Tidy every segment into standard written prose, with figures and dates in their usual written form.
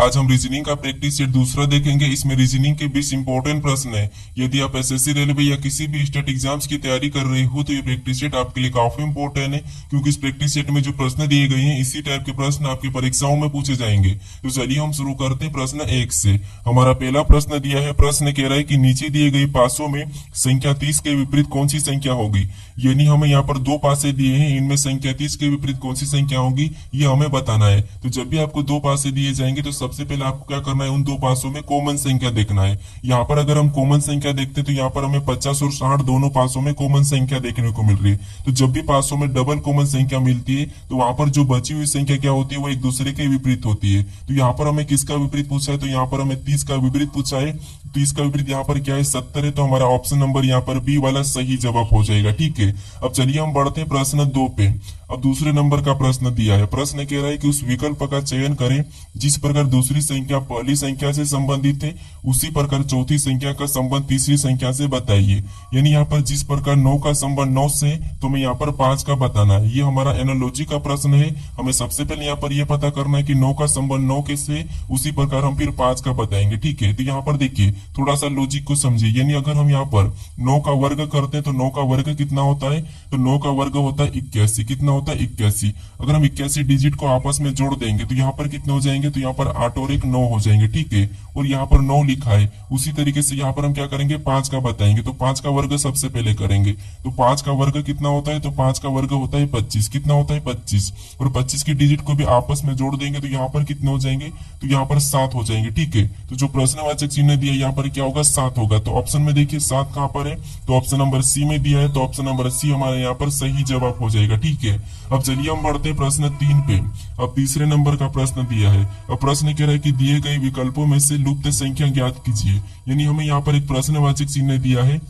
आज हम रीजनिंग का प्रैक्टिस सेट दूसरा देखेंगे। इसमें रीजनिंग के 20 इंपॉर्टेंट प्रश्न है। यदि आप एसएससी रेलवे या किसी भी स्टेट एग्जाम्स की तैयारी कर रहे हो तो ये प्रैक्टिस सेट आपके लिए काफी इंपॉर्टेंट है, क्योंकि इस प्रैक्टिस सेट में जो प्रश्न दिए गए हैं इसी टाइप के प्रश्न आपकी परीक्षाओं में पूछे जाएंगे। तो चलिए हम शुरू करते हैं प्रश्न 1 से। हमारा पहला प्रश्न दिया है। प्रश्न कह रहा है कि नीचे दिए गए पासों में संख्या 30 के विपरीत कौन सी संख्या होगी। यानी हमें यहाँ पर दो पासे दिए हैं, इनमें संख्या 30 के विपरीत कौन सी संख्या होगी ये हमें बताना है। तो जब भी आपको दो पासे दिए जाएंगे तो सबसे पहले आपको क्या करना है, उन दो पासों में कॉमन संख्या देखना है। यहाँ पर अगर हम कॉमन संख्या देखते हैं तो यहाँ पर हमें 50 और 60 दोनों पासों में कॉमन संख्या देखने को मिल रही है। तो जब भी पासों में डबल कॉमन संख्या मिलती है तो वहां पर जो बची हुई संख्या क्या होती है, वो एक दूसरे के विपरीत होती है। तो यहाँ पर हमें किसका विपरीत पूछा है, तो यहाँ पर हमें 30 का विपरीत पूछा है। 30 का विपरीत यहाँ पर क्या है, 70 है। तो हमारा ऑप्शन नंबर यहाँ पर बी वाला सही जवाब हो जाएगा। ठीक है, अब चलिए हम बढ़ते हैं प्रश्न 2 पे। अब दूसरे नंबर का प्रश्न दिया है। प्रश्न कह रहा है कि उस विकल्प का चयन करें जिस प्रकार दूसरी संख्या पहली संख्या से संबंधित है उसी प्रकार चौथी संख्या का संबंध तीसरी संख्या से बताइए। यानी यहाँ पर जिस प्रकार 9 का संबंध 9 से, तो हमें यहाँ पर 5 का बताना है। ये हमारा एनालॉजी का प्रश्न है। हमें सबसे पहले यहाँ पर यह पता करना है कि 9 का संबंध 9 के से, उसी प्रकार हम फिर 5 का बताएंगे। ठीक है, तो यहाँ पर देखिए थोड़ा सा लॉजिक को समझिए। यानी अगर हम यहाँ पर 9 का वर्ग करते हैं तो 9 का वर्ग कितना होता है, तो 9 का वर्ग होता है 81। कितना होता है, 81। अगर हम 81 डिजिट को आपस में जोड़ देंगे तो यहाँ पर कितने हो जाएंगे, तो यहाँ पर 8 और 1 9 हो जाएंगे। ठीक है, और यहाँ पर 9 लिखा है। उसी तरीके से यहाँ पर हम क्या करेंगे, 5 का बताएंगे। तो 5 का वर्ग सबसे पहले करेंगे। तो 5 का वर्ग कितना होता है, तो 5 का वर्ग होता है 25। कितना होता है, 25। और 25 की डिजिट को भी आपस में जोड़ देंगे तो यहाँ पर कितने हो जाएंगे, तो यहाँ पर 7 हो जाएंगे। ठीक है, तो जो प्रश्नवाचक चिन्ह दिया यहाँ पर क्या होगा, 7 होगा। तो ऑप्शन में देखिए 7 कहाँ पर है, तो ऑप्शन नंबर सी में दिया है। तो ऑप्शन नंबर सी हमारे यहाँ पर सही जवाब हो जाएगा। ठीक है, अब चलिए हम बढ़ते हैं प्रश्न 3 पे। अब तीसरे नंबर का प्रश्न दिया है। अब प्रश्न कह रहा है कि दिए गए विकल्पों में से लुप्त संख्या ज्ञात कीजिए। यानी हमें यहाँ पर एक प्रश्नवाचक चिन्ह दिया है,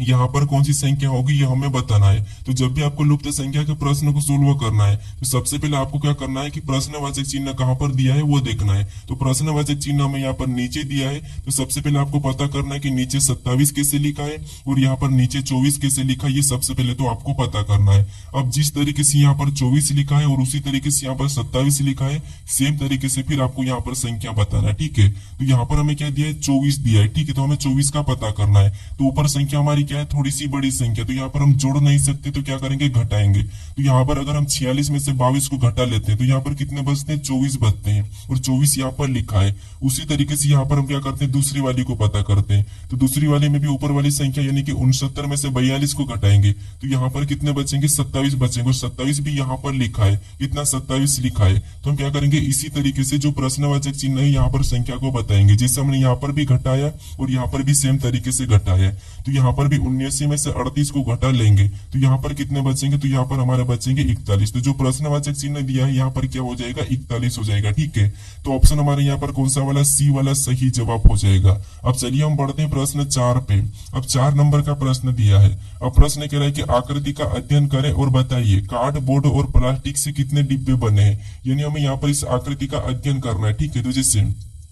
यहाँ पर कौन सी संख्या होगी ये हमें बताना है। तो जब भी आपको लुप्त संख्या के प्रश्न को सोल्व करना है तो सबसे पहले आपको क्या करना है कि प्रश्नवाचक चिन्ह कहाँ पर दिया है वो देखना है। तो प्रश्नवाचक चिन्ह हमें यहाँ पर नीचे दिया है। तो सबसे पहले आपको पता करना है कि नीचे 27 कैसे लिखा है और यहाँ पर नीचे 24 कैसे लिखा है। ये सबसे पहले तो आपको पता करना है। अब जिस तरीके से यहाँ पर 24 लिखा है और उसी तरीके से यहाँ पर 27 लिखा है, सेम तरीके से फिर आपको यहाँ पर संख्या बताना है। ठीक है, तो यहाँ पर हमें क्या दिया है, 24 दिया है। ठीक है, तो हमें 24 का पता करना है। तो ऊपर संख्या हमारी क्या है, थोड़ी सी बड़ी संख्या, तो यहाँ पर हम जोड़ नहीं सकते तो क्या करेंगे, घटाएंगे। तो यहाँ पर अगर हम 46 में से 22 को घटा लेते हैं तो यहाँ पर कितने बचते हैं, 24 बचते हैं। और 24 यहाँ पर लिखा है। उसी तरीके से यहाँ पर हम क्या करते हैं, दूसरी वाली को पता करते हैं। तो दूसरी वाली में भी ऊपर वाली संख्या यानी कि 69 में से 42 को घटाएंगे तो यहाँ पर कितने बचेंगे, 27 बचेंगे। और 27 भी यहाँ पर लिखा है, कितना 27 लिखा है। तो हम क्या करेंगे, इसी तरीके से जो प्रश्नवाचक चिन्ह है यहाँ पर संख्या को बताएंगे। जैसे हमने यहाँ पर भी घटाया और यहाँ पर भी सेम तरीके से घटाया। तो यहाँ पर भी 79 में से 38 को घटा लेंगे तो यहाँ पर कितने बचेंगे, तो यहाँ पर हमारे बचेंगे 41। तो जो प्रश्नवाचक चिन्ह दिया है यहाँ पर क्या हो जाएगा, 41 हो जाएगा। ठीक है, तो ऑप्शन हमारे यहाँ पर कौन सा वाला, सी वाला सही जवाब हो जाएगा। अब चलिए हम बढ़ते हैं प्रश्न 4 पे। अब 4 नंबर का प्रश्न दिया है। अब प्रश्न कह रहा है कि आकृति का अध्ययन करें और बताइए कार्डबोर्ड और प्लास्टिक से कितने डिब्बे बने हैं। यानी हमें यहाँ पर इस आकृति का अध्ययन करना है। ठीक है, तो जैसे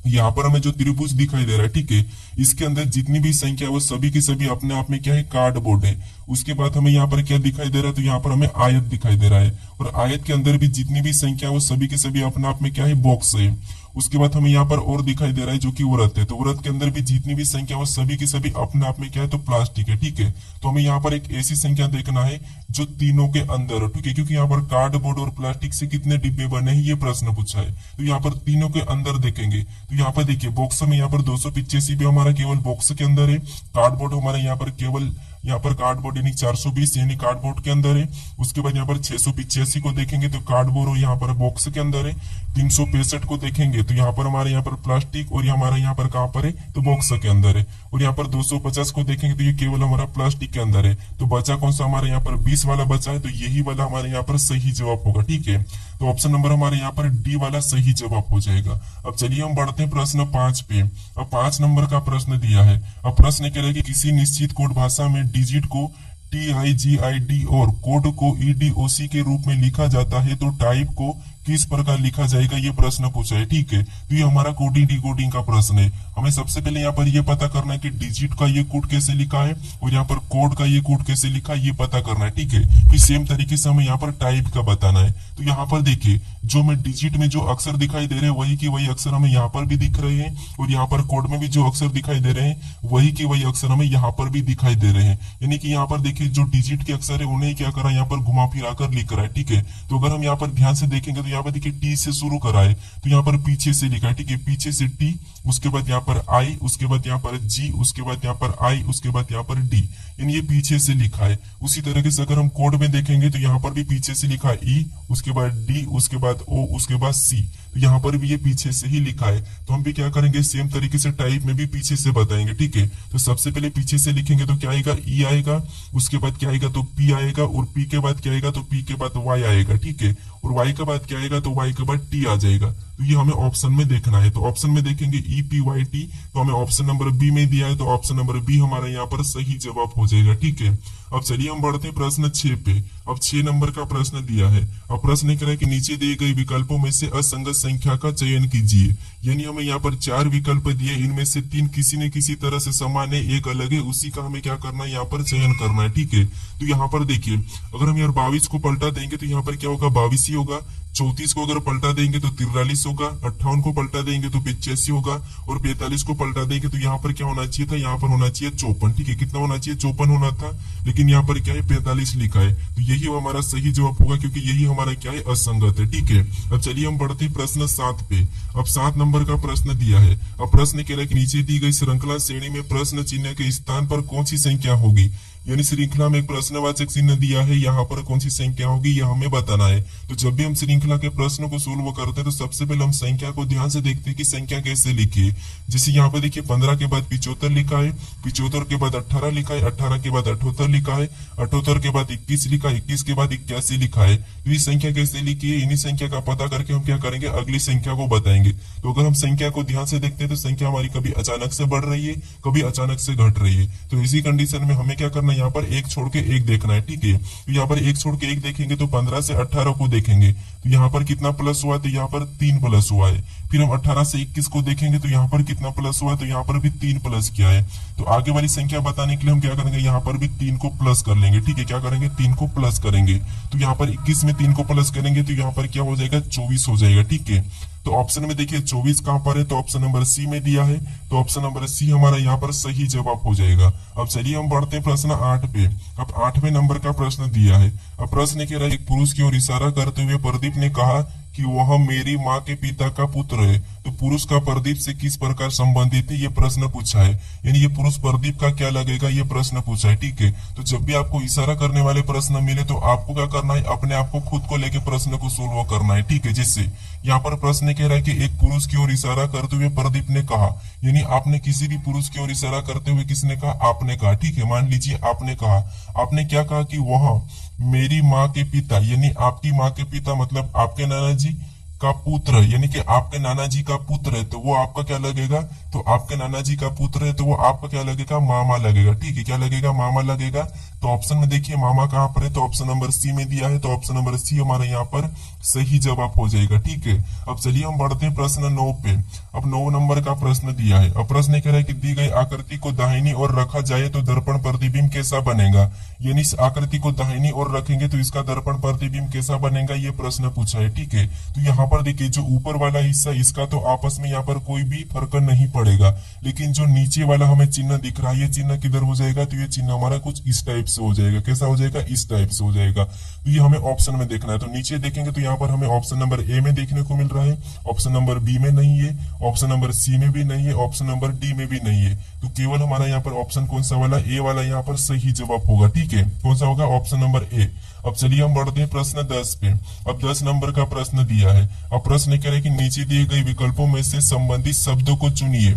यहाँ पर हमें जो त्रिभुज दिखाई दे रहा है, ठीक है, इसके अंदर जितनी भी संख्या है वो सभी की सभी अपने आप में क्या है, कार्डबोर्ड है। उसके बाद हमें यहाँ पर क्या दिखाई दे रहा है, तो यहाँ पर हमें आयत दिखाई दे रहा है। और आयत के अंदर भी जितनी भी संख्या है वो सभी के सभी अपने आप में क्या है, बॉक्स है। उसके बाद हमें यहाँ पर और दिखाई दे रहा है जो कि व्रत है। तो व्रत के अंदर भी जितनी भी संख्या वो सभी की सभी अपने आप में क्या है, तो प्लास्टिक है। ठीक है, तो हमें यहाँ पर एक ऐसी संख्या देखना है जो तीनों के अंदर हो। ठीक है, क्योंकि यहाँ पर कार्डबोर्ड और प्लास्टिक से कितने डिब्बे बने हैं ये प्रश्न पूछा है। तो यहाँ पर तीनों के अंदर देखेंगे तो यहाँ पर देखिए बॉक्स में यहाँ पर 285 भी हमारा केवल बॉक्स के अंदर है। कार्डबोर्ड हमारे यहाँ पर केवल यहाँ पर कार्डबोर्ड यानी 420 यानी कार्डबोर्ड के अंदर है। उसके बाद यहाँ पर 685 को देखेंगे तो कार्डबोर्ड यहाँ पर बॉक्स के अंदर है। 365 को देखेंगे तो यहाँ पर हमारे यहाँ पर प्लास्टिक और हमारा यहाँ पर कहाँ पर है, तो बॉक्स के अंदर है। और यहाँ पर 250 को देखेंगे तो ये केवल हमारा प्लास्टिक के अंदर है। तो बचा कौन सा, हमारे यहाँ पर 20 वाला बचा है। तो यही वाला हमारे यहाँ पर सही जवाब होगा। ठीक है, तो ऑप्शन नंबर हमारे यहाँ पर डी वाला सही जवाब हो जाएगा। अब चलिए हम बढ़ते हैं प्रश्न 5 पे। अब 5 नंबर का प्रश्न दिया है। अब प्रश्न कह रहा है कि किसी निश्चित कोड भाषा में डिजिट को TIGID और कोड को EDOC के रूप में लिखा जाता है तो टाइप को किस प्रकार लिखा जाएगा, ये प्रश्न पूछा है। ठीक है, तो ये हमारा कोडिंग डिकोडिंग का प्रश्न है। हमें सबसे पहले यहाँ पर ये पता करना है कि डिजिट का ये कोड कैसे लिखा है और यहाँ पर कोड का ये कोड कैसे लिखा है, ये पता करना है। ठीक है, फिर सेम तरीके से हमें यहाँ पर टाइप का बताना है। तो यहाँ पर देखिए, जो मैं डिजिट में जो अक्षर दिखाई दे रहे हैं वही की वही अक्षर हमें यहाँ पर भी दिख रहे हैं, और यहाँ पर कोड में भी जो अक्षर दिखाई दे रहे हैं वही की वही अक्षर हमें यहाँ पर भी दिखाई दे रहे हैं। यानी कि यहाँ पर देखिए, जो डिजिट के अक्षर है उन्हें क्या करा, यहाँ पर घुमा फिरा कर लिख रहा है। ठीक है, तो अगर हम यहाँ पर ध्यान से देखेंगे तो यहाँ पर देखिए टी से शुरू करा है, तो यहाँ पर पीछे से लिखा है। ठीक है, पीछे से टी, उसके बाद यहाँ पर आई, उसके बाद यहाँ पर जी, उसके बाद यहाँ पर आई, उसके बाद यहाँ पर डी, यानी ये पीछे से लिखा है। उसी तरीके से अगर हम कोड में देखेंगे तो यहाँ पर भी पीछे से लिखा है ई, उसके बाद डी, उसके बाद ओ, उसके बाद सी, तो यहाँ पर भी ये पीछे से ही लिखा है। तो हम भी क्या करेंगे, सेम तरीके से टाइप में भी पीछे से बताएंगे। ठीक है, तो सबसे पहले पीछे से लिखेंगे तो क्या आएगा, ई आएगा, उसके बाद क्या आएगा तो पी आएगा, और पी के बाद क्या आएगा तो पी के बाद वाई आएगा। ठीक है, और वाई के बाद क्या आएगा तो वाई के बाद टी आ जाएगा। तो ये हमें ऑप्शन में देखना है। तो ऑप्शन में देखेंगे ई पी वाई टी, तो हमें ऑप्शन नंबर बी में दिया है, तो ऑप्शन नंबर बी हमारा यहाँ पर सही जवाब हो जाएगा। ठीक है, अब चलिए हम बढ़ते हैं प्रश्न 6 पे। अब 6 नंबर का प्रश्न दिया है। अब प्रश्न कह रहा है कि नीचे दिए गए विकल्पों में से असंगत संख्या का चयन कीजिए। यानी हमें यहाँ पर 4 विकल्प दिए, इनमें से 3 किसी न किसी तरह से समान है, एक अलग है, उसी का हमें क्या करना है, यहाँ पर चयन करना है। ठीक है, तो यहाँ पर देखिए, अगर हम यार 22 को पलटा देंगे तो यहाँ पर क्या होगा, 22 ही होगा। 34 को अगर पलटा देंगे तो 43 होगा। 58 को पलटा देंगे तो 85 होगा, और 45 को पलटा देंगे तो यहाँ पर क्या होना चाहिए था, यहाँ पर होना चाहिए 54। ठीक है, कितना होना चाहिए, 54 होना था, लेकिन यहाँ पर क्या है 45 लिखा है। तो यही हमारा सही जवाब होगा, क्योंकि यही हमारा क्या है, असंगत है। ठीक है, अब चलिए हम बढ़ते हैं प्रश्न 7 पे। अब 7 नंबर का प्रश्न दिया है। अब प्रश्न कह रहा है कि नीचे दी गई श्रृंखला श्रेणी में प्रश्न चिन्ह के स्थान पर कौन सी संख्या होगी। यानी श्रृंखला में एक प्रश्नवाचक चिन्ह दिया है, यहाँ पर कौन सी संख्या होगी यह हमें बताना है। तो जब भी हम श्रृंखला के प्रश्न को सोल्व करते हैं तो सबसे पहले हम संख्या को ध्यान से देखते हैं कि संख्या कैसे लिखी है। जैसे यहाँ पर देखिए 15 के बाद 75 लिखा है, 75 के बाद 18 लिखा है, 18 के बाद 78 लिखा है, 78 के बाद 21 लिखा है, 21 के बाद 81 लिखा है। तो ये संख्या कैसे लिखी है, इन्हीं संख्या का पता करके हम क्या करेंगे, अगली संख्या को बताएंगे। तो अगर हम संख्या को ध्यान से देखते हैं तो संख्या हमारी कभी अचानक से बढ़ रही है, कभी अचानक से घट रही है। तो इसी कंडीशन में हमें क्या करना है, यहाँ पर एक छोड़ के एक देखना है। ठीक है, तो यहाँ पर एक छोड़ के एक देखेंगे तो 15 से 18 को देखेंगे तो यहाँ पर कितना प्लस हुआ, तो यहाँ पर 3 प्लस हुआ है। फिर हम 18 से 21 को देखेंगे तो यहाँ पर कितना प्लस हुआ, तो यहाँ पर भी 3 प्लस किया है। तो आगे वाली संख्या बताने के लिए हम क्या करेंगे, यहाँ पर भी 3 को प्लस कर लेंगे। ठीक है, क्या करेंगे, 3 को प्लस करेंगे। तो यहाँ पर 21 में 3 को प्लस करेंगे तो यहाँ पर क्या हो जाएगा, 24 हो जाएगा। ठीक है, तो ऑप्शन में देखिए 24 कहां पर है, तो ऑप्शन नंबर सी में दिया है, तो ऑप्शन नंबर सी हमारा यहाँ पर सही जवाब हो जाएगा। अब चलिए हम बढ़ते हैं प्रश्न 8 पे। अब 8वें नंबर का प्रश्न दिया है। अब प्रश्न कह रहा है, एक पुरुष की ओर इशारा करते हुए प्रदीप ने कहा कि वह मेरी माँ के पिता का पुत्र है। तो पुरुष का प्रदीप से किस प्रकार संबंधित है, ये प्रश्न पूछा है। यानी ये पुरुष प्रदीप का क्या लगेगा, ये प्रश्न पूछा है। ठीक है, तो जब भी आपको इशारा करने वाले प्रश्न मिले तो आपको क्या करना है, अपने आप को खुद को लेके प्रश्न को सोल्व करना है। ठीक है, जिससे यहाँ पर प्रश्न कह रहा है कि एक पुरुष की ओर इशारा करते हुए प्रदीप ने कहा, यानी आपने किसी भी पुरुष की ओर इशारा करते हुए किसने कहा, आपने कहा। ठीक है, मान लीजिए आपने कहा, आपने क्या कहा कि वह मेरी माँ के पिता, यानी आपकी माँ के पिता मतलब आपके नाना जी का पुत्र, यानी कि आपके नाना जी का पुत्र है, तो वो आपका क्या लगेगा, तो आपके नाना जी का पुत्र है तो वो आपका क्या लगेगा, मामा लगेगा। ठीक है, क्या लगेगा, मामा लगेगा। तो ऑप्शन में देखिए मामा कहाँ पर है, तो ऑप्शन नंबर सी में दिया है, तो ऑप्शन नंबर सी हमारा यहाँ पर सही जवाब हो जाएगा। ठीक है, अब चलिए हम बढ़ते हैं प्रश्न 9 पे। अब 9 नंबर का प्रश्न दिया है। अब प्रश्न कह रहा है कि दी गई आकृति को दाहिनी ओर रखा जाए तो दर्पण प्रतिबिंब कैसा बनेगा। यानी इस आकृति को दाहिनी ओर रखेंगे तो इसका दर्पण प्रतिबिंब कैसा बनेगा, ये प्रश्न पूछा है। ठीक है, तो यहाँ पर देखिए जो ऊपर वाला हिस्सा इसका तो आपस में यहाँ पर कोई भी फर्क नहीं पड़ेगा, लेकिन जो नीचे वाला हमें चिन्ह दिख रहा है ये चिन्ह किधर हो जाएगा, तो ये चिन्ह हमारा कुछ इस टाइप से हो जाएगा। कैसा हो जाएगा, इस टाइप से हो जाएगा। तो ये हमें ऑप्शन में देखना है। तो नीचे देखेंगे तो यहाँ पर हमें ऑप्शन नंबर ए में देखने को मिल रहा है, ऑप्शन नंबर बी में नहीं है, ऑप्शन नंबर सी में भी नहीं है, ऑप्शन नंबर डी में भी नहीं है। तो केवल हमारा यहाँ पर ऑप्शन कौन सा वाला, ए वाला यहाँ पर सही जवाब होगा। ठीक है, कौन सा होगा, ऑप्शन नंबर ए। अब चलिए हम बढ़ते हैं प्रश्न 10 पे। अब 10 नंबर का प्रश्न दिया है। अब प्रश्न कह रहे हैं कि नीचे दिए गए विकल्पों में से संबंधित शब्दों को चुनिए।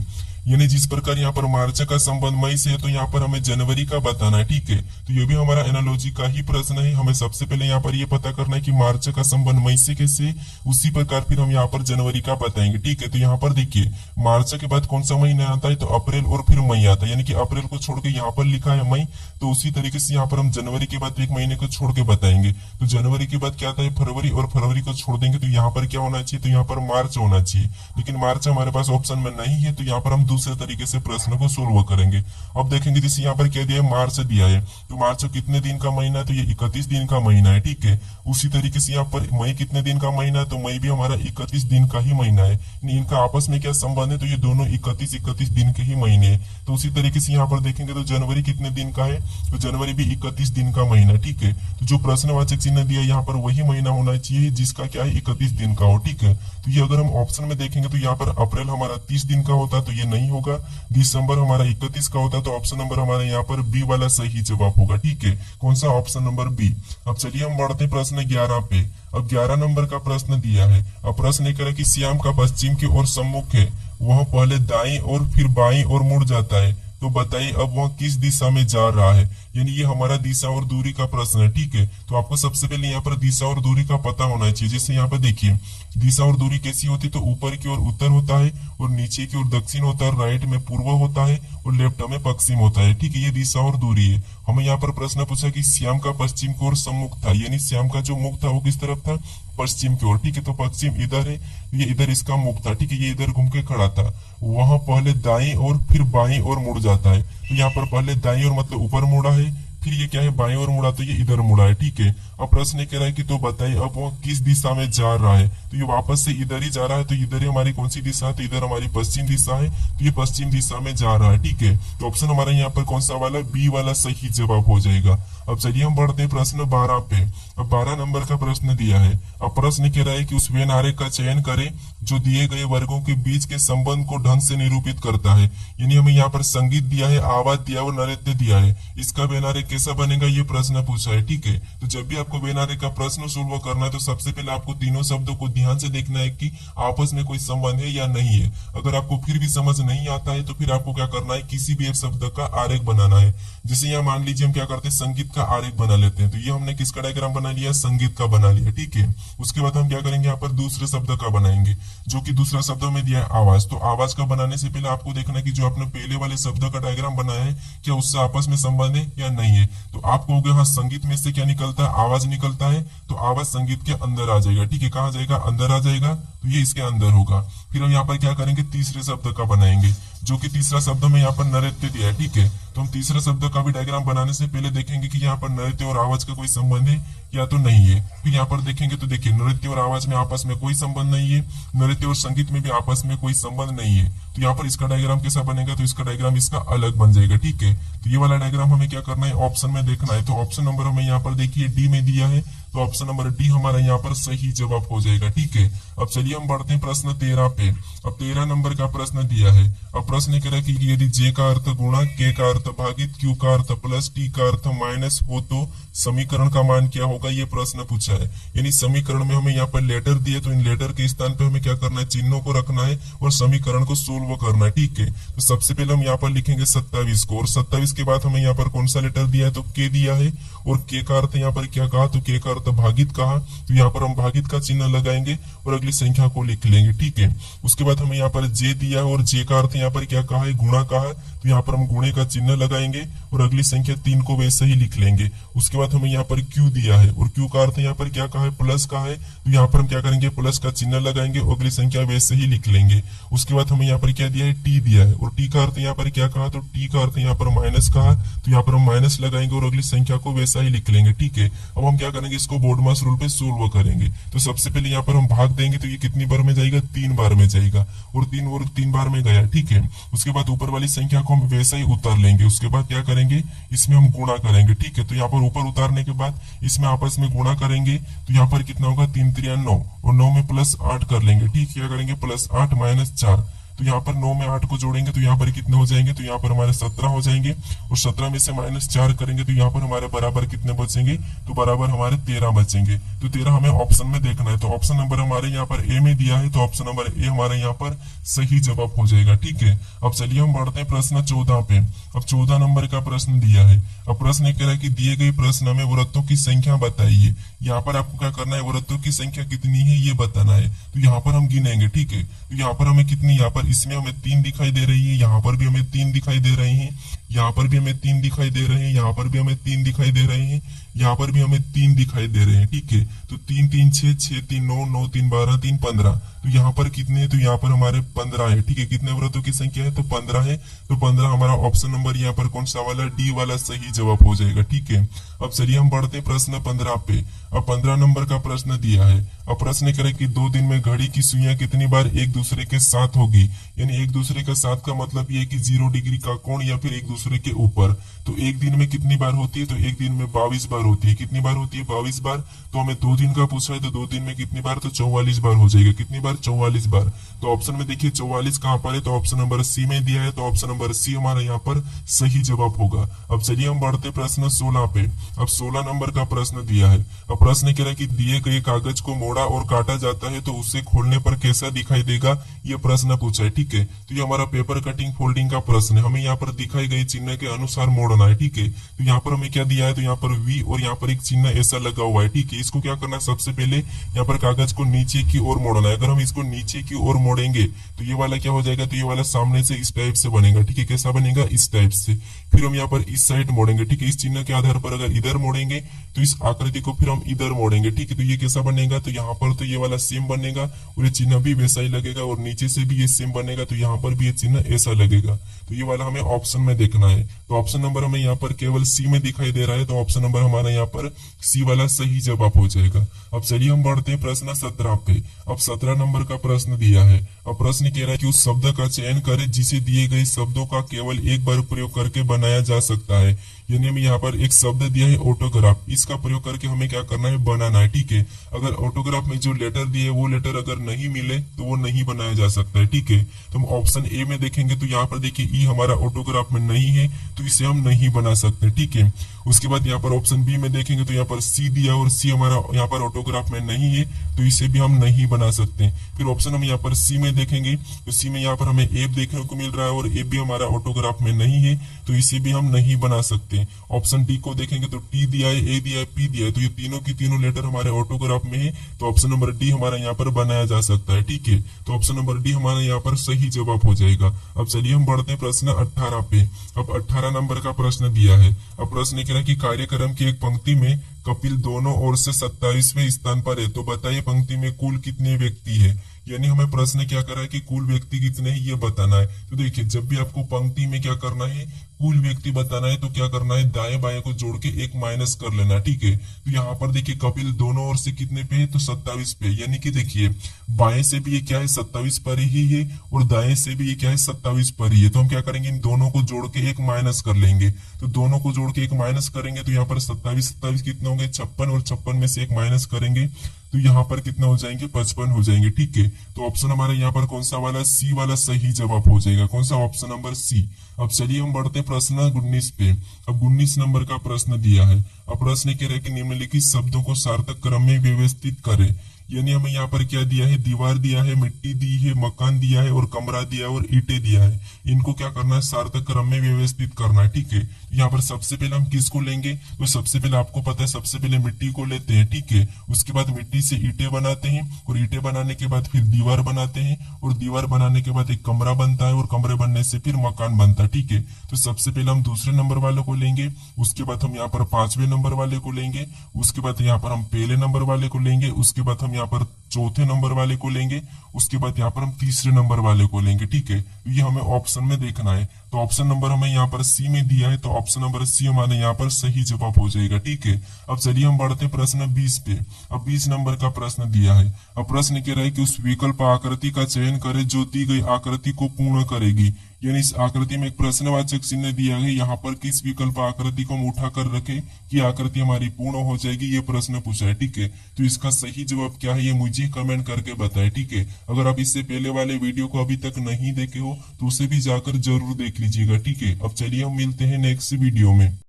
यानी जिस प्रकार यहाँ पर मार्च का संबंध मई से है तो यहाँ पर हमें जनवरी का बताना है, ठीक है। तो ये भी हमारा एनालॉजी का ही प्रश्न है। हमें सबसे पहले यहाँ पर ये पता करना है कि मार्च का संबंध मई से कैसे, उसी प्रकार फिर हम यहाँ पर जनवरी का बताएंगे, ठीक है। तो यहाँ पर देखिए मार्च के बाद कौन सा महीना आता है, तो अप्रैल और फिर मई आता है, यानी कि अप्रैल को छोड़ के यहाँ पर लिखा है मई, तो उसी तरीके से यहाँ पर हम जनवरी के बाद एक महीने को छोड़ के बताएंगे। तो जनवरी के बाद क्या आता है फरवरी, और फरवरी को छोड़ देंगे तो यहाँ पर क्या होना चाहिए, तो यहाँ पर मार्च होना चाहिए। लेकिन मार्च हमारे पास ऑप्शन में नहीं है, तो यहाँ पर हम दूसरे तरीके से प्रश्न को सोल्व करेंगे। अब देखेंगे जैसे यहाँ पर क्या दिया है, मार्च दिया है, तो मार्च कितने दिन का महीना है, तो ये 31 दिन का महीना है, ठीक है। उसी तरीके से यहाँ पर मई कितने दिन का महीना है, तो मई भी हमारा 31 दिन का ही महीना है। इनका आपस में क्या संबंध है, तो ये दोनों 31 दिन के ही महीने हैं। तो उसी तरीके से यहाँ पर देखेंगे तो जनवरी कितने दिन का है, तो जनवरी भी 31 दिन का महीना, ठीक है। तो जो प्रश्नवाचक चिन्ह दिया यहाँ पर वही महीना होना चाहिए जिसका क्या है 31 दिन का हो, ठीक है। तो ये अगर हम ऑप्शन में देखेंगे तो यहाँ पर अप्रैल हमारा 30 दिन का होता तो ये नहीं होगा, दिसंबर हमारा 31 का होता, तो ऑप्शन नंबर हमारे यहाँ पर बी वाला सही जवाब होगा, ठीक है। कौन सा, ऑप्शन नंबर बी। अब चलिए हम बढ़ते प्रश्न 11 पे। अब 11 नंबर का प्रश्न दिया है। अब प्रश्न कह रहा है कि श्याम का पश्चिम की ओर सम्मुख है, वह पहले दाईं और फिर बाईं ओर मुड़ जाता है, तो बताइए अब वह किस दिशा में जा रहा है। यानी ये हमारा दिशा और दूरी का प्रश्न है, ठीक है। तो आपको सबसे पहले यहाँ पर दिशा और दूरी का पता होना चाहिए। जैसे यहाँ पर देखिए दिशा और दूरी कैसी होती है, तो ऊपर की ओर उत्तर होता है, और नीचे की ओर दक्षिण होता है, राइट में पूर्व होता है, और लेफ्ट में पश्चिम होता है, ठीक है। ये दिशा और दूरी है। हमें यहाँ पर प्रश्न पूछा कि श्याम का पश्चिम की ओर सम्मुख था, यानी श्याम का जो मुख था वो किस तरफ था, पश्चिम की ओर, ठीक है। तो पश्चिम इधर है, ये इधर इसका मुख था, ठीक है। ये इधर घूम के खड़ा था, वहां पहले दाईं और फिर बाईं ओर मुड़ जाता है। तो यहाँ पर पहले दाईं ओर मतलब ऊपर मुड़ा है, फिर ये क्या है बाईं ओर मुड़ा, तो ये इधर मुड़ा है, ठीक है। अब प्रश्न कह रहा है कि तो बताइए अब वो किस दिशा में जा रहा है, तो ये वापस से इधर ही जा रहा है, तो इधर ही हमारी कौन सी दिशा है, तो इधर हमारी पश्चिम दिशा है, तो ये पश्चिम दिशा में जा रहा है, ठीक है। तो ऑप्शन हमारा यहाँ पर कौन सा वाला, बी वाला सही जवाब हो जाएगा। अब चलिए हम बढ़ते हैं प्रश्न 12 पे। अब 12 नंबर का प्रश्न दिया है। अब प्रश्न कह रहा है कि उस वेन आरेख का चयन करें जो दिए गए वर्गों के बीच के संबंध को ढंग से निरूपित करता है। यानी हमें यहाँ पर संगीत दिया है, आवाज दिया और नृत्य दिया है, इसका वेन आरेख कैसा बनेगा ये प्रश्न पूछा है, ठीक है। तो जब भी आपको वेन आरेख का प्रश्न सोल्व करना है तो सबसे पहले आपको तीनों शब्दों को ध्यान से देखना है कि आपस में कोई संबंध है या नहीं है। अगर आपको फिर भी समझ नहीं आता है तो फिर आपको क्या करना है, किसी भी एक शब्द का आरेख बनाना है। जैसे यहाँ मान लीजिए हम क्या करते हैं, संगीत का आरेख बना लेते हैं, तो ये हमने किसका डायग्राम बना लिया, संगीत का बना लिया, ठीक है। उसके बाद हम क्या करेंगे, यहाँ पर दूसरे शब्द का बनाएंगे, जो कि दूसरा शब्द में दिया है आवाज। तो आवाज का बनाने से पहले आपको देखना है कि जो आपने पहले वाले शब्द का डायग्राम बनाया है क्या उससे आपस में संबंध है या नहीं है। तो आप कहोगे हाँ संगीत में से क्या निकलता है, आवाज निकलता है, तो आवाज संगीत के अंदर आ जाएगा, ठीक है। कहाँ जाएगा, अंदर आ जाएगा, तो ये इसके अंदर होगा। फिर हम यहाँ पर क्या करेंगे, तीसरे शब्द का बनाएंगे, जो कि तीसरा शब्द में यहाँ पर नृत्य दिया है, ठीक है। तो हम तीसरा शब्द का भी डायग्राम बनाने से पहले देखेंगे कि यहाँ पर नृत्य और आवाज का कोई संबंध है या तो नहीं है। फिर यहाँ पर देखेंगे तो देखिए नृत्य और आवाज में आपस में कोई संबंध नहीं है, नृत्य और संगीत में भी आपस में कोई संबंध नहीं है। तो यहाँ पर इसका डायग्राम कैसा बनेगा, तो इसका डायग्राम इसका अलग बन जाएगा, ठीक है। तो ये वाला डायग्राम हमें क्या करना है, ऑप्शन में देखना है। तो ऑप्शन नंबर हमें यहाँ पर देखिए डी में दिया है, तो ऑप्शन नंबर डी हमारा यहाँ पर सही जवाब हो जाएगा, ठीक है। अब चलिए हम बढ़ते हैं प्रश्न 13 पे। अब 13 नंबर का प्रश्न दिया है। अब प्रश्न कह रहा है कि यदि जे का अर्थ गुणा, के का अर्थ भागित, क्यू का अर्थ प्लस, टी का अर्थ माइनस हो तो समीकरण का मान क्या होगा, ये प्रश्न पूछा है। यानी समीकरण में हमें यहाँ पर लेटर दिए, तो इन लेटर के स्थान पे हमें क्या करना है, चिन्हों को रखना है और समीकरण को सोल्व करना है, ठीक है। तो सबसे पहले हम यहाँ पर लिखेंगे 27 को, और 27 के बाद हमें यहाँ पर कौन सा लेटर दिया है, तो के दिया है, और के का अर्थ यहाँ पर क्या कहा, तो के का अर्थ भागित कहा, तो यहाँ पर हम भागित का चिन्ह लगाएंगे और अगली संख्या को लिख लेंगे, ठीक है। उसके बाद हमें यहाँ पर जे दिया है, और जे का अर्थ यहाँ पर क्या कहा है, गुणा कहा, तो यहाँ पर हम गुणे का चिन्ह लगाएंगे और अगली संख्या 3 को वैसे ही लिख लेंगे। उसके बाद हमें यहाँ पर क्यू दिया है, और क्यू का अर्थ यहाँ पर क्या कहा है, प्लस का है, तो यहाँ पर हम क्या करेंगे, प्लस का चिन्ह लगाएंगे और अगली संख्या वैसे ही लिख लेंगे। उसके बाद हमें यहाँ पर क्या दिया है, टी दिया है, और टी का अर्थ यहाँ पर क्या कहा, तो टी का अर्थ यहाँ पर माइनस कहा, तो यहाँ पर हम माइनस लगाएंगे और अगली संख्या को वैसा ही लिख लेंगे, ठीक है। अब हम क्या करेंगे, इसको बोर्डमास रूल पे सोल्व करेंगे। तो सबसे पहले यहाँ पर हम भाग देंगे, तो ये कितनी बार में जाएगा, 3 बार में जाएगा, और 3 बार में गया, ठीक है। उसके बाद ऊपर वाली संख्या को हम वैसा ही उतार लेंगे। उसके बाद क्या करेंगे, इसमें हम गुणा करेंगे, ठीक है। तो यहाँ पर ऊपर उतारने के बाद इसमें आपस में गुणा करेंगे, तो यहाँ पर कितना होगा, 3 3 9, और 9 में प्लस 8 कर लेंगे, ठीक है। क्या करेंगे, प्लस 8 माइनस 4, तो यहाँ पर 9 में 8 को जोड़ेंगे तो यहाँ पर कितने हो जाएंगे, तो यहाँ पर हमारे 17 हो जाएंगे, और 17 में से -4 करेंगे तो यहाँ पर हमारे बराबर कितने बचेंगे, तो बराबर हमारे 13 बचेंगे। तो 13 हमें ऑप्शन में देखना है, तो ऑप्शन नंबर हमारे यहाँ पर ए में दिया है, तो ऑप्शन नंबर ए हमारे यहाँ पर सही जवाब हो जाएगा। ठीक है, अब चलिए हम बढ़ते हैं प्रश्न 14 पे। अब 14 नंबर का प्रश्न दिया है। अब प्रश्न कह रहा है कि दिए गए प्रश्न में वृत्तों की संख्या बताइए। यहाँ पर आपको क्या करना है, वृत्तों की संख्या कितनी है ये बताना है। तो यहाँ पर हम गिनेंगे। ठीक है, तो यहाँ पर हमें कितनी, यहाँ पर इसमें हमें 3 दिखाई दे रही है, यहाँ पर भी हमें 3 दिखाई दे रहे हैं, यहाँ पर भी हमें 3 दिखाई दे रहे हैं, यहाँ पर भी हमें 3 दिखाई दे रहे हैं, यहाँ पर भी हमें 3 दिखाई दे रहे हैं। ठीक है, तो 3 3 6, 6 3 9, 9 3 12, 3 15। तो यहाँ पर कितने हैं, तो यहाँ पर हमारे 15 है। ठीक है, कितने वृत्तों की संख्या है, तो 15 है। तो 15 हमारा ऑप्शन नंबर यहाँ पर कौन सा वाला, डी वाला सही जवाब हो जाएगा। ठीक है, अब चलिए हम बढ़ते हैं प्रश्न 15 पे। अब 15 नंबर का प्रश्न दिया है। अब प्रश्न करें कि 2 दिन में घड़ी की सुइयां कितनी बार एक दूसरे के साथ होगी। यानी एक दूसरे के साथ का मतलब ये कि 0 डिग्री का कोण या फिर एक दूसरे के ऊपर। तो एक दिन में कितनी बार होती है, तो एक दिन में 22 बार होती है। कितनी बार होती है, 22 बार। तो हमें 2 दिन का पूछा है, तो 2 दिन में कितनी बार, तो 44 बार हो जाएगा। कितनी बार, 44 बार। तो ऑप्शन में देखिए 44 कहाँ पर है, तो ऑप्शन नंबर सी में दिया है, तो ऑप्शन नंबर सी हमारा यहाँ पर सही जवाब होगा। अब चलिए हम बढ़ते प्रश्न 16 पे। अब 16 नंबर का प्रश्न दिया है। अब प्रश्न कह रहा है कि दिए गए कागज को मोड़ा और काटा जाता है तो उसे खोलने पर कैसा दिखाई देगा, ये प्रश्न पूछा है। ठीक है, तो ये हमारा पेपर कटिंग फोल्डिंग का प्रश्न है। हमें यहाँ पर दिखाई गई चिन्ह के अनुसार मोड़ना है। ठीक है, तो यहाँ पर हमें क्या दिया है, तो यहाँ पर वी और यहाँ पर एक चिन्ह ऐसा लगा हुआ है। ठीक है, इसको क्या करना है, सबसे पहले यहाँ पर कागज को नीचे की ओर मोड़ना है। अगर हम इसको नीचे की ओर मोड़ेंगे तो ये वाला क्या हो जाएगा, तो ये वाला सामने से इस टाइप से बनेगा। ठीक है, कैसा बनेगा, इस टाइप से। फिर हम यहाँ पर इस साइड मोड़ेंगे। ठीक है, इस चिन्ह के आधार पर अगर इधर मोड़ेंगे तो इस आकृति को फिर हम इधर मोड़ेंगे। ठीक है, तो ये कैसा बनेगा, तो यहाँ पर तो ये वाला सेम बनेगा और ये चिन्ह भी वैसा ही लगेगा, और नीचे से भी ये सेम बनेगा, तो यहाँ पर भी ये चिन्ह ऐसा लगेगा। तो ये वाला हमें ऑप्शन में देखना है। तो ऑप्शन नंबर हमें यहाँ पर केवल सी में दिखाई दे रहा है, तो ऑप्शन नंबर हमारा यहाँ पर सी वाला सही जवाब हो जाएगा। अब चलिए हम बढ़ते हैं प्रश्न 17 पे। अब 17 नंबर का प्रश्न दिया है। अब प्रश्न कह रहा है कि उस शब्द का चयन करें जिसे दिए गए शब्दों का केवल एक बार प्रयोग करके बनाया जा सकता है। यानी हमें यहाँ पर एक शब्द दिया है ऑटोग्राफ, इसका प्रयोग करके हमें क्या करना है, बनाना है। ठीक है, अगर ऑटोग्राफ में जो लेटर दिए वो लेटर अगर नहीं मिले तो वो नहीं बनाया जा सकता है। ठीक है, तो हम ऑप्शन ए में देखेंगे तो यहाँ पर देखिए ई हमारा ऑटोग्राफ में नहीं है, तो इसे हम नहीं बना सकते। ठीक है, उसके बाद यहाँ पर ऑप्शन बी में देखेंगे तो यहाँ पर सी दिया और सी हमारा यहाँ पर ऑटोग्राफ में नहीं है, तो इसे भी हम नहीं बना सकते। फिर ऑप्शन हम यहाँ पर सी में देखेंगे तो सी में यहाँ पर हमें एफ देखने को मिल रहा है और एफ भी हमारा ऑटोग्राफ में नहीं है, तो इसे भी हम नहीं बना सकते। ऑप्शन डी को देखेंगे तो टी दिया है, ए दिया है, पी दिया है, तो ये तीनों की तीनों लेटर हमारे ऑटोग्राफ में है, तो ऑप्शन नंबर डी हमारा यहाँ पर बनाया जा सकता है। ठीक है, तो ऑप्शन नंबर डी हमारा यहाँ पर सही जवाब हो जाएगा। अब चलिए हम बढ़ते हैं प्रश्न 18 पे। अब 18 नंबर का प्रश्न दिया है। अब प्रश्न कह रहा है कि कार्यक्रम की एक पंक्ति में कपिल दोनों ओर से 27वें स्थान पर है, तो बताइए पंक्ति में कुल कितने व्यक्ति है। यानी हमें प्रश्न क्या कर रहा है कि कुल व्यक्ति कितने हैं ये बताना है। तो देखिए जब भी आपको पंक्ति में क्या करना है, कुल व्यक्ति बताना है, तो क्या करना है, दाएं बाएं को जोड़ के एक माइनस कर लेना। ठीक है, तो यहाँ पर देखिए कपिल दोनों ओर से कितने पे है, तो 27 पे। यानी कि देखिए बाएं से भी ये क्या है, 27 पर ही है, और दाएं से भी ये क्या है, 27 पर ही है। तो हम क्या करेंगे, इन दोनों को जोड़ के एक माइनस कर लेंगे। तो दोनों को जोड़ के एक माइनस करेंगे तो यहाँ पर 27 कितने होंगे, 56, और 56 में से एक माइनस करेंगे तो यहाँ पर कितना हो जाएंगे, 55 हो जाएंगे। ठीक है, तो ऑप्शन हमारा यहाँ पर कौन सा वाला, सी वाला सही जवाब हो जाएगा। कौन सा, ऑप्शन नंबर सी। अब चलिए हम बढ़ते प्रश्न 19 पे। अब 19 नंबर का प्रश्न दिया है। अब प्रश्न कह रहा है कि निम्नलिखित शब्दों को सार्थक क्रम में व्यवस्थित करें। यानी हमें यहाँ पर क्या दिया है, दीवार दिया है, मिट्टी दी है, मकान दिया है, और कमरा दिया है, और ईंटें दिया है। इनको क्या करना है, सार्थक क्रम में व्यवस्थित करना है। ठीक है, यहाँ पर सबसे पहले हम किसको लेंगे, तो सबसे पहले आपको पता है सबसे पहले मिट्टी को लेते हैं। ठीक है, उसके बाद मिट्टी से ईंटें बनाते हैं, और ईंटें बनाने के बाद फिर दीवार बनाते हैं, और दीवार बनाने के बाद एक कमरा बनता है, और कमरे बनने से फिर मकान बनता है। ठीक है, तो सबसे पहले हम दूसरे नंबर वाले को लेंगे, उसके बाद हम यहाँ पर 5वें नंबर वाले को लेंगे, उसके बाद यहाँ पर हम पहले नंबर वाले को लेंगे, उसके बाद हम यहाँ पर चौथे नंबर वाले को लेंगे, उसके बाद यहाँ पर हम तीसरे नंबर वाले को लेंगे। ठीक है, ये हमें ऑप्शन में देखना है। तो ऑप्शन नंबर हमें यहाँ पर सी में दिया है, तो ऑप्शन नंबर सी हमारे यहाँ पर सही जवाब हो जाएगा। ठीक है, अब चलिए हम बढ़ते हैं प्रश्न 20 पे। अब 20 नंबर का प्रश्न दिया है। अब प्रश्न कह रहा है कि उस विकल्प आकृति का चयन करें जो दी गई आकृति को पूर्ण करेगी। यानी इस आकृति में एक प्रश्नवाचक चिन्ह दिया है, यहाँ पर किस विकल्प आकृति को हम उठा कर रखें कि आकृति हमारी पूर्ण हो जाएगी, ये प्रश्न पूछा है। ठीक है, तो इसका सही जवाब क्या है ये मुझे कमेंट करके बताएं। ठीक है, अगर आप इससे पहले वाले वीडियो को अभी तक नहीं देखे हो तो उसे भी जाकर जरूर देख लीजिएगा। ठीक है, अब चलिए हम मिलते हैं नेक्स्ट वीडियो में।